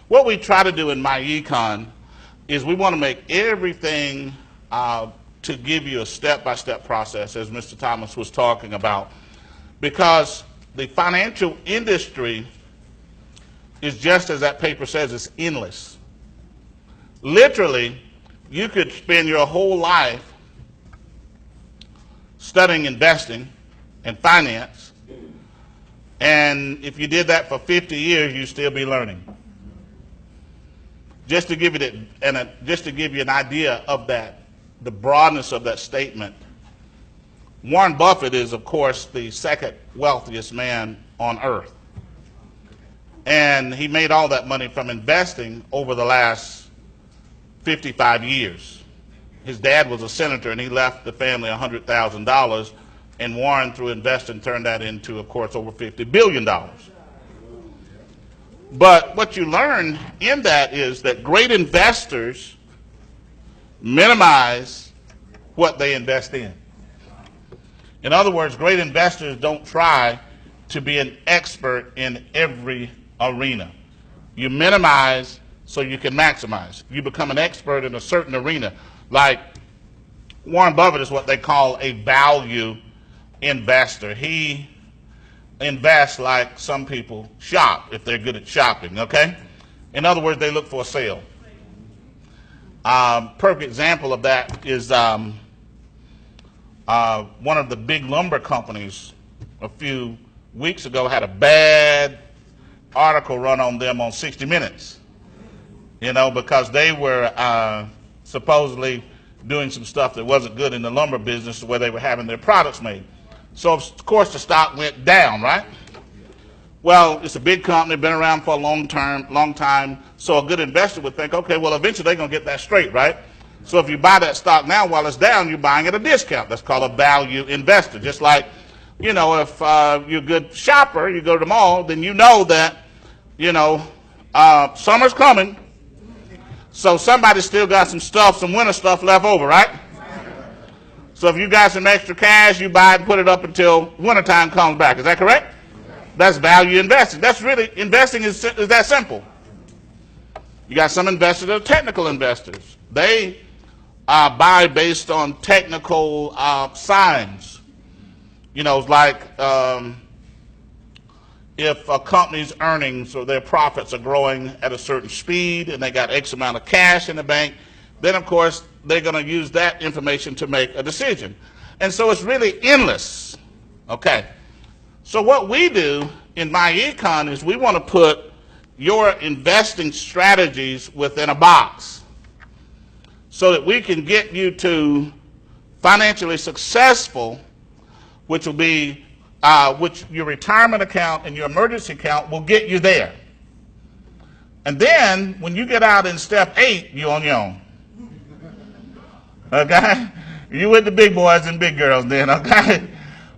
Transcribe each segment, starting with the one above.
What we try to do in MyEcon is we want to make everything to give you a step-by-step process, as Mr. Thomas was talking about, because the financial industry is, just as that paper says, it's endless. Literally, you could spend your whole life studying investing and finance, and if you did that for 50 years, you'd still be learning. Just to give you an idea of that, the broadness of that statement, Warren Buffett is, of course, the second wealthiest man on earth. And he made all that money from investing over the last 55 years. His dad was a senator, and he left the family $100,000, and Warren, through investing, turned that into, of course, over $50 billion. But what you learn in that is that great investors minimize what they invest in. In other words, great investors don't try to be an expert in every arena. You minimize so you can maximize. You become an expert in a certain arena. Like Warren Buffett is what they call a value investor. He invests like some people shop, if they're good at shopping, okay? In other words, they look for a sale. Perfect example of that is one of the big lumber companies a few weeks ago had a bad article run on them on 60 Minutes, because they were supposedly doing some stuff that wasn't good in the lumber business where they were having their products made. So, of course, the stock went down, right? Well, it's a big company, been around for a long time, so a good investor would think, okay, well, eventually they're going to get that straight, right? So if you buy that stock now while it's down, you're buying at a discount. That's called a value investor. Just like, if you're a good shopper, you go to the mall, then you know that, summer's coming, so somebody's still got some winter stuff left over, right? So if you got some extra cash, you buy it and put it up until wintertime comes back. Is that correct? That's value investing. That's really, investing is that simple. You got some investors that are technical investors. They buy based on technical signs. It's like if a company's earnings or their profits are growing at a certain speed and they got X amount of cash in the bank, then, of course, they're going to use that information to make a decision. And so it's really endless. Okay. So what we do in MyEcon is we want to put your investing strategies within a box so that we can get you to financially successful, which will be, which your retirement account and your emergency account will get you there. And then when you get out in step 8, you're on your own. Okay? You with the big boys and big girls then, okay?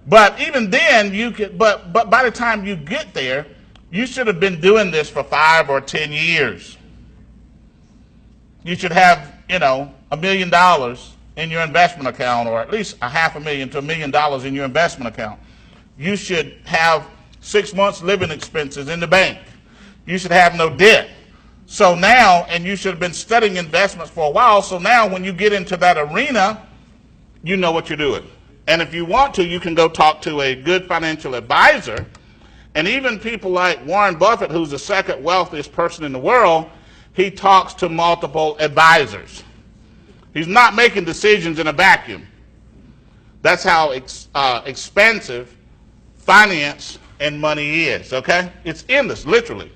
But even then, but by the time you get there, you should have been doing this for 5 or 10 years. You should have, $1 million in your investment account, or at least $500,000 to $1 million in your investment account. You should have 6 months living expenses in the bank. You should have no debt. So now, and you should have been studying investments for a while, so now when you get into that arena, you know what you're doing. And if you want to, you can go talk to a good financial advisor. And even people like Warren Buffett, who's the second wealthiest person in the world, he talks to multiple advisors. He's not making decisions in a vacuum. That's how expensive finance and money is, okay? It's endless, literally.